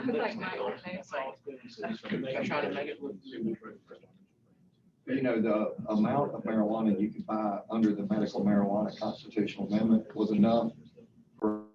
like my I'm trying to make it look. You know, the amount of marijuana you could buy under the medical marijuana constitutional amendment was enough for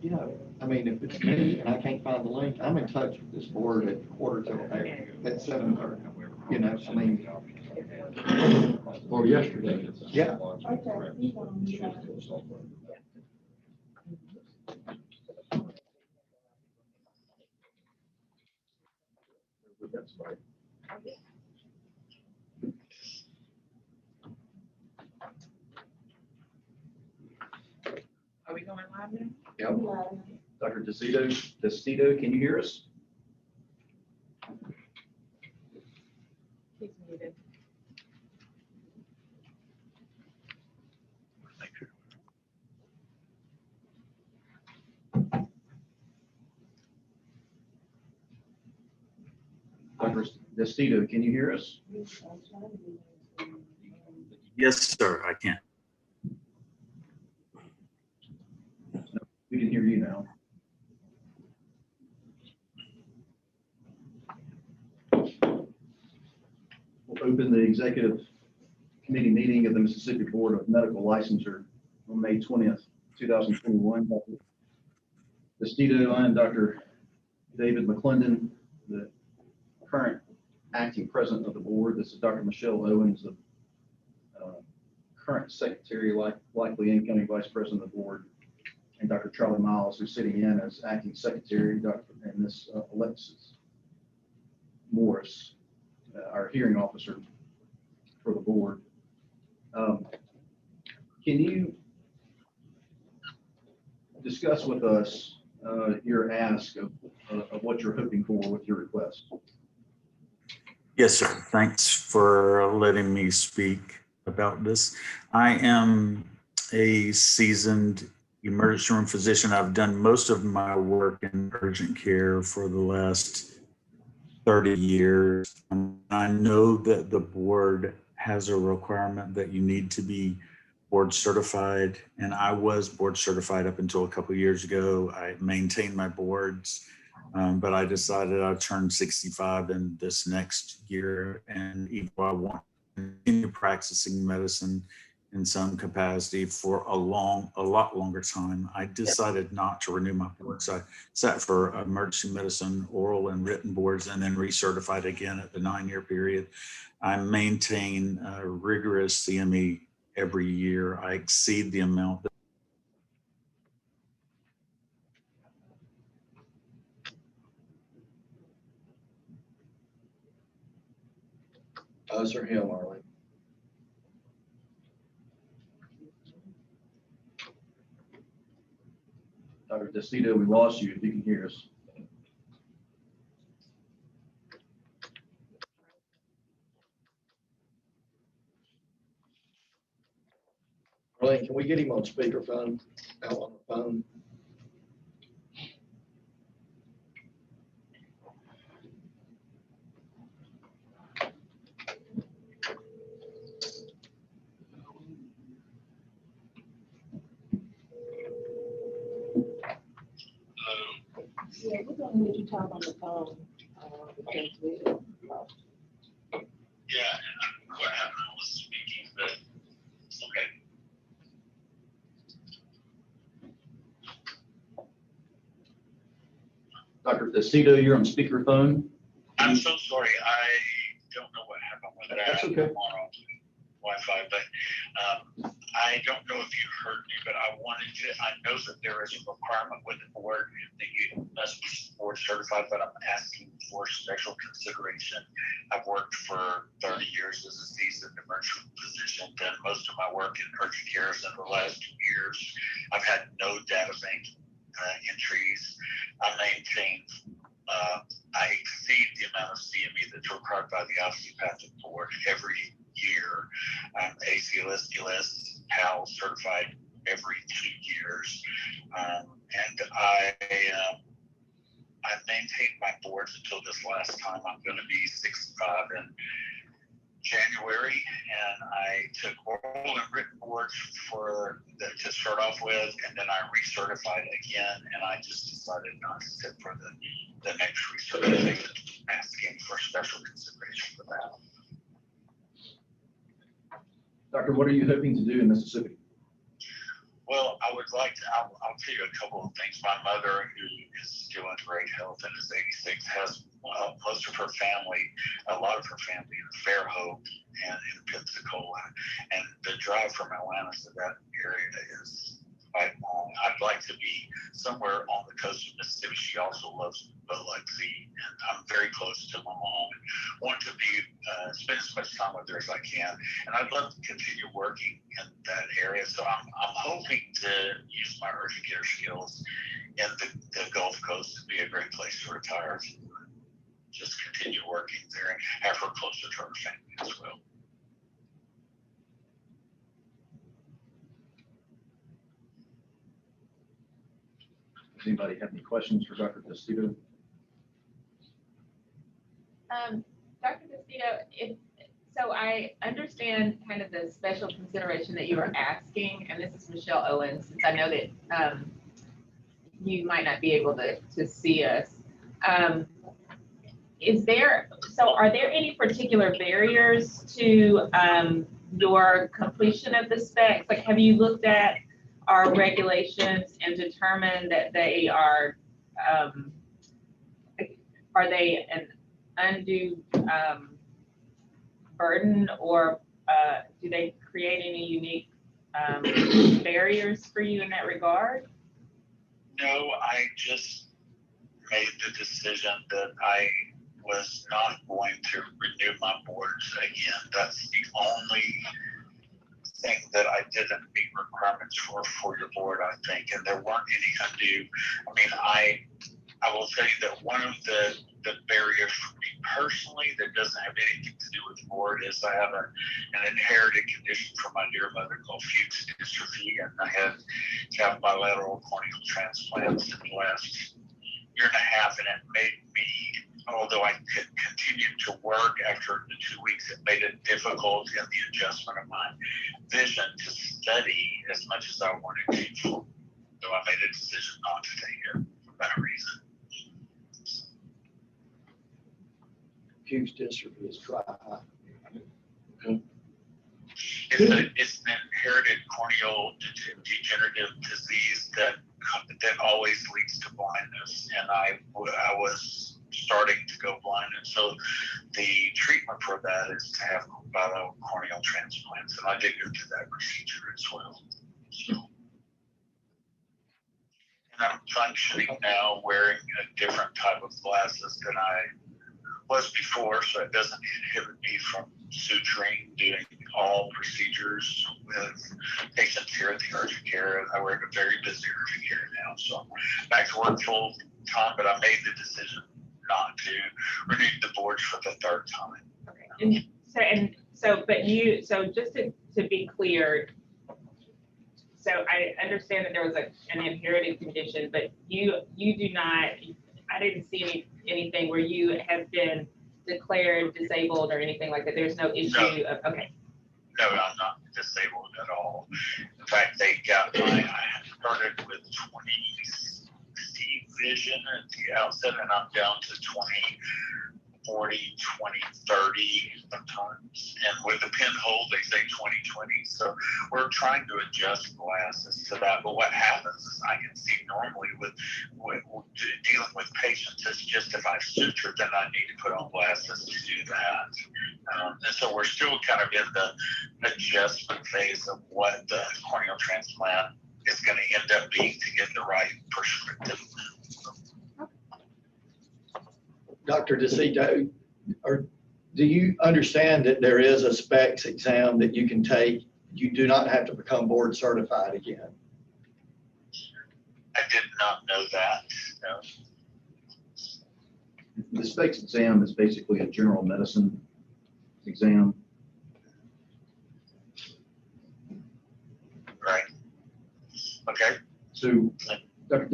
you know, I mean, if it's me and I can't find the link, I'm in touch with this board at 8:45, at 7:30. You know, I mean, Or yesterday. yeah. Are we going live now? Yep. Dr. DeCito, can you hear us? He's muted. Dr. DeCito, can you hear us? Yes, sir, I can. We can hear you now. We'll open the executive committee meeting of the Mississippi Board of Medical Licensure on May 20th, 2021. Dr. DeCito, I am Dr. David McClendon, the current acting president of the board. This is Dr. Michelle Owens, the current secretary, likely incoming vice president of the board, and Dr. Charlie Miles, who's sitting in as acting secretary, and Ms. Alexis Morris, our hearing officer for the board. Can you discuss with us your ask of what you're hoping for with your request? Yes, sir. Thanks for letting me speak about this. I am a seasoned emergency room physician. I've done most of my work in urgent care for the last 30 years. I know that the board has a requirement that you need to be board certified, and I was board certified up until a couple of years ago. I maintained my boards, but I decided I'd turn 65 in this next year, and even though I want to continue practicing medicine in some capacity for a lot longer time, I decided not to renew my boards. I sat for emergency medicine, oral and written boards, and then recertified again at the 9-year period. I maintain a rigorous CME every year. I exceed the amount that Us or him, Arlene? Dr. DeCito, we lost you if you can hear us. Arlene, can we get him on speakerphone, out on the phone? Yeah, we're gonna let you talk on the phone. Because we, Yeah, what happened, I was speaking, but okay. Dr. DeCito, you're on speakerphone. I'm so sorry, I don't know what happened with that. That's okay. I'm on Wi-Fi, but I don't know if you heard me, but I know that there is a requirement with the board that you must be board certified, but I'm asking for special consideration. I've worked for 30 years as a seasoned emergency physician, done most of my work in urgent care in the last 2 years. I've had no data bank entries. I maintain, I exceed the amount of CME that's required by the osteopathic board every year. I'm ACLS, DLS, PAL certified every 2 years. And I maintained my boards until this last time. I'm going to be 65 in January, and I took oral and written boards to start off with, and then I recertified again, and I just decided not to sit for the next recertification, asking for special consideration for that. Doctor, what are you hoping to do in Mississippi? Well, I would like to, I'll tell you a couple of things. My mother, who is still in great health and is 86, has most of her family, a lot of her family in Fairhope and in Pensacola. And the drive from Atlanta to that area is quite long. I'd like to be somewhere on the coast of Mississippi. She also loves Biloxi, and I'm very close to my mom and want to be spend as much time with her as I can. And I'd love to continue working in that area. So I'm hoping to use my urgent care skills in the Gulf Coast to be a great place to retire. Just continue working there and have her closer to her family as well. Does anybody have any questions for Dr. Testito? Dr. Testito, so I understand kind of the special consideration that you are asking, and this is Michelle Owens, since I know that you might not be able to see us. Are there any particular barriers to your completion of the specs? Like, have you looked at our regulations and determined that they are they an undue burden, or do they create any unique barriers for you in that regard? No, I just made the decision that I was not going to renew my boards again. That's the only thing that I didn't meet requirements for your board, I think, and there weren't any undue. I mean, I will tell you that one of the barriers for me personally that doesn't have anything to do with the board is I have an inherited condition from my dear mother called Fuchs dystrophy, and I had to have bilateral corneal transplants in the last year and a half, and it made me, although I could continue to work after the 2 weeks, it made it difficult in the adjustment of my vision to study as much as I wanted to. So I made a decision not to take it for that reason. Fuchs dystrophy is dry eye. It's an inherited corneal degenerative disease that always leads to blindness, and I was starting to go blind, and so the treatment for that is to have corneal transplants, and I did go through that procedure as well. So, and I'm functioning now wearing a different type of glasses than I was before, so it doesn't inhibit me from suturing, doing all procedures with patients here at the urgent care. I work a very busy urgent care now, so I'm back to work full time, but I made the decision not to renew the boards for the third time. Okay. So just to be clear, so I understand that there was an inherited condition, but you do not, I didn't see anything where you have been declared disabled or anything like that. There's no issue of, okay. No, I'm not disabled at all. In fact, I started with 20/60 vision at the outset, and I'm down to 20/40, 20/30 sometimes. And with the pinhole, they say 20/20. So we're trying to adjust glasses to that. But what happens is I can see normally with dealing with patients. It's just if I suture, then I need to put on glasses to do that. And so we're still kind of in the adjustment phase of what the corneal transplant is going to end up being to get the right prescriptive. Dr. DeCito, do you understand that there is a specs exam that you can take? You do not have to become board certified again. I did not know that. No. The specs exam is basically a general medicine exam. Right. Okay. So, Dr.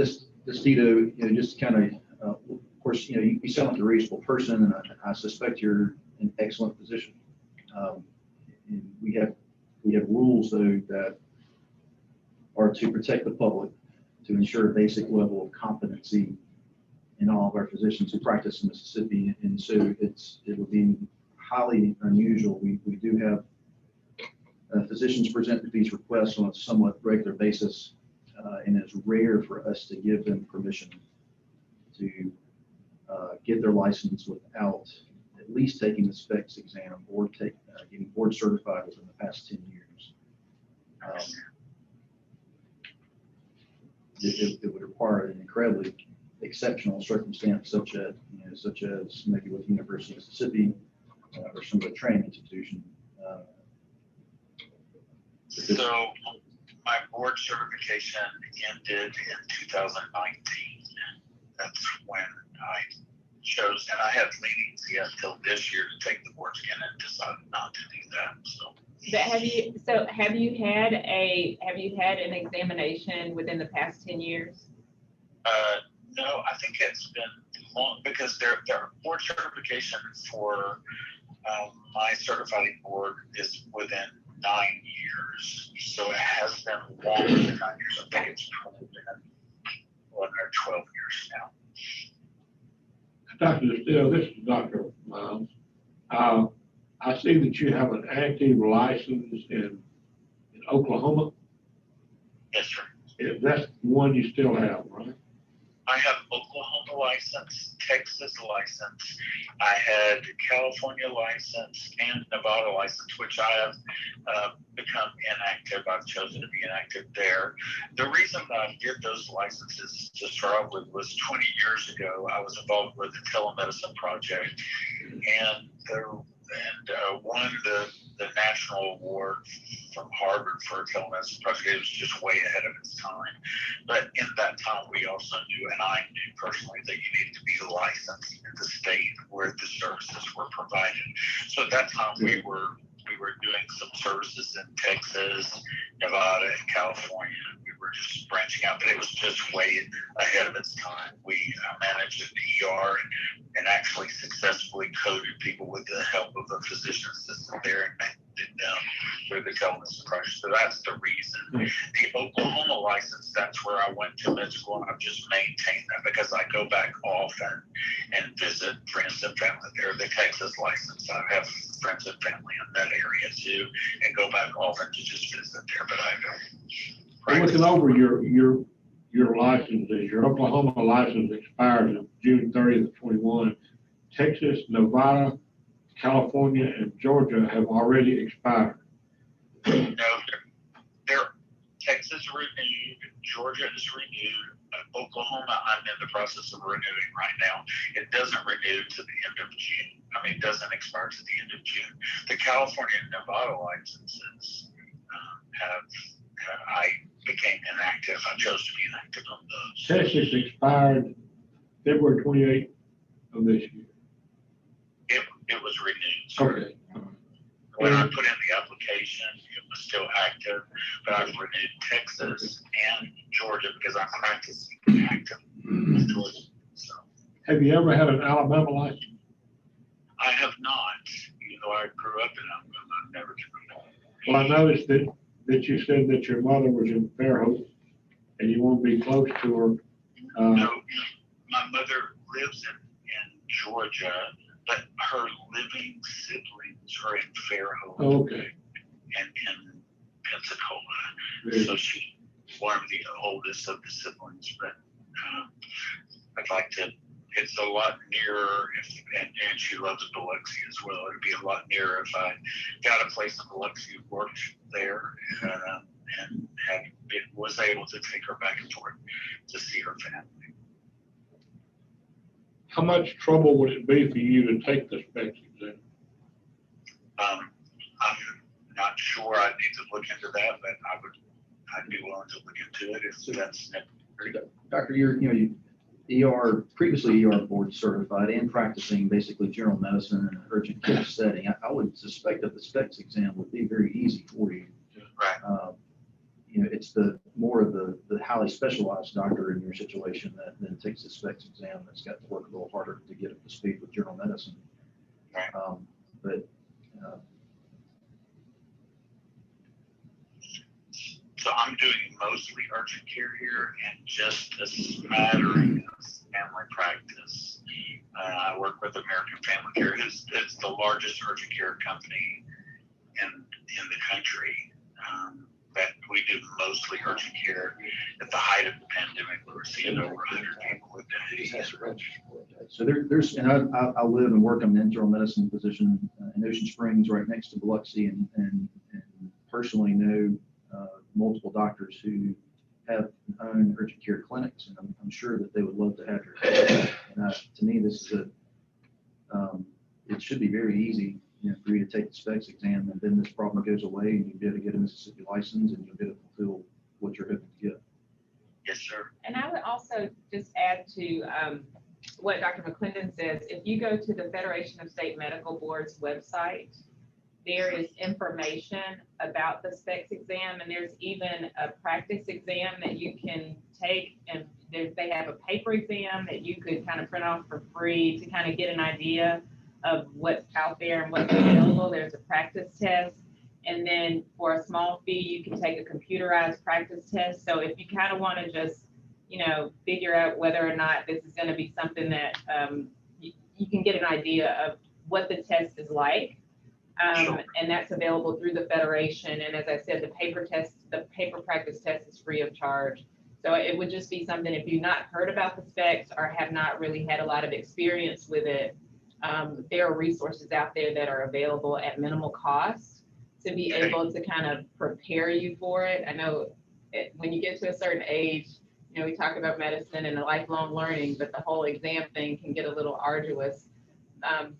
Testito, just kind of course, you sound like a reasonable person, and I suspect you're in excellent position. And we have rules, though, that are to protect the public, to ensure a basic level of competency in all of our physicians who practice in Mississippi. And so it would be highly unusual. We do have Physicians present these requests on a somewhat regular basis, and it's rare for us to give them permission to get their license without at least taking the specs exam or getting board certified within the past 10 years. It would require an incredibly exceptional circumstance, such as maybe with the University of Mississippi or some of the training institution. So my board certification ended in 2019. That's when I chose, and I had leniency until this year to take the board again and decided not to do that. So. But have you had an examination within the past 10 years? No, I think it's been long because their board certification for my certifying board is within 9 years. So it has been longer than 9 years. I think it's probably been 11 or 12 years now. Dr. Distill, this is Dr. Miles. I see that you have an active license in Oklahoma. Yes, sir. That's one you still have, right? I have Oklahoma license, Texas license. I had California license and Nevada license, which I have become inactive. I've chosen to be inactive there. The reason that I did those licenses to start with was 20 years ago, I was involved with the telemedicine project and won the national award from Harvard for a telemedicine project. It was just way ahead of its time. But in that time, we also knew, and I knew personally, that you needed to be licensed in the state where the services were provided. So at that time, we were doing some services in Texas, Nevada, and California. We were just branching out, but it was just way ahead of its time. We managed an ER and actually successfully coded people with the help of a physician assistant there and did them through the telemedicine project. So that's the reason. The Oklahoma license, that's where I went to med school, and I've just maintained that because I go back often and visit friends and family there. The Texas license, I have friends and family in that area too, and go back often to just visit there, but I don't. I'm looking over your licenses. Your Oklahoma license expires on June 30th of 21. Texas, Nevada, California, and Georgia have already expired. No, they're Texas renewed, Georgia is renewed, Oklahoma I'm in the process of renewing right now. It doesn't renew to the end of June. I mean, it doesn't expire to the end of June. The California and Nevada licenses I became inactive. I chose to be inactive on those. Texas expired February 28th of this year. It was renewed. So Okay. when I put in the application, it was still active, but I've renewed Texas and Georgia because I'm practicing active in Georgia. So Have you ever had an Alabama license? I have not, even though I grew up in Alabama, I've never done that. Well, I noticed that you said that your mother was in Fairhope and you want to be close to her. No, my mother lives in Georgia, but her living siblings are in Fairhope Okay. and in Pensacola. Very So she's one of the oldest of the siblings, but I'd like to, it's a lot nearer, and she loves Biloxi as well. It'd be a lot nearer if I got a place in Biloxi, worked there, and was able to take her back and forth to see her family. How much trouble would it be for you to take the specs exam? I'm not sure. I need to look into that, but I'd be willing to look into it if that's necessary. Doctor, you're previously ER board certified and practicing basically general medicine in an urgent care setting. I would suspect that the specs exam would be very easy for you. Right. It's the more of the highly specialized doctor in your situation that then takes the specs exam that's got to work a little harder to get up to speed with general medicine. Right. So I'm doing mostly urgent care here and just a smattering of family practice. I work with American Family Care. It's the largest urgent care company in in the country. That we do mostly urgent care. At the height of the pandemic, we were seeing over 100 people a day. So there's, and I live and work, I'm an internal medicine physician in Ocean Springs, right next to Biloxi, and personally know multiple doctors who have own urgent care clinics, and I'm sure that they would love to have your help. And to me, this is it should be very easy, for you to take the specs exam, and then this problem goes away, and you'll be able to get a Mississippi license, and you'll be able to fulfill what you're hoping to get. Yes, sir. And I would also just add to what Dr. McClendon says, if you go to the Federation of State Medical Boards website, there is information about the specs exam, and there's even a practice exam that you can take, and they have a paper exam that you could kind of print off for free to kind of get an idea of what's out there and what's available. There's a practice test. And then for a small fee, you can take a computerized practice test. So if you kind of want to just, figure out whether or not this is going to be something that you can get an idea of what the test is like. And that's available through the Federation. And as I said, the paper practice test is free of charge. So it would just be something, if you've not heard about the specs or have not really had a lot of experience with it, there are resources out there that are available at minimal cost to be able to kind of prepare you for it. I know when you get to a certain age, we talk about medicine and lifelong learning, but the whole exam thing can get a little arduous.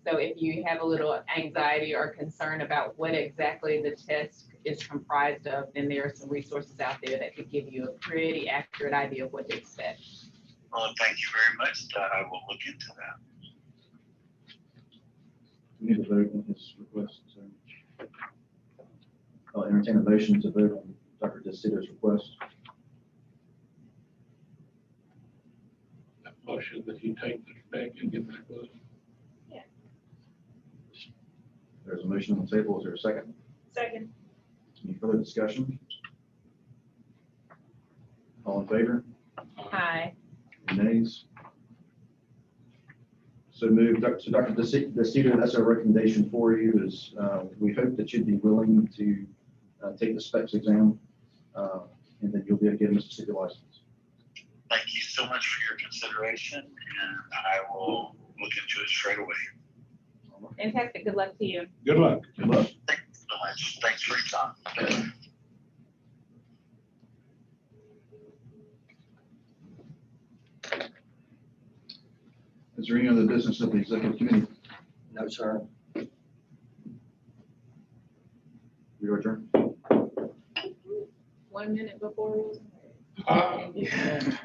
So if you have a little anxiety or concern about what exactly the test is comprised of, then there are some resources out there that could give you a pretty accurate idea of what to expect. Well, thank you very much. I will look into that. We need to vote on this request. So I'll entertain a motion to vote on Dr. DeCito's request. That motion that you take the spec and get back with us. There's a motion on the table. Is there a second? Second. Any further discussion? All in favor? Hi. Any nays? So moved. So Dr. DeCito, that's our recommendation for you is we hope that you'd be willing to take the specs exam and then you'll be able to get a Mississippi license. Thank you so much for your consideration, and I will look into it straight away. Fantastic. Good luck to you. Good luck. Good luck. Thank you so much. Thanks for your time. Is there any other business of the executive committee? No, sir. We are adjourned. 1 minute before. Yeah.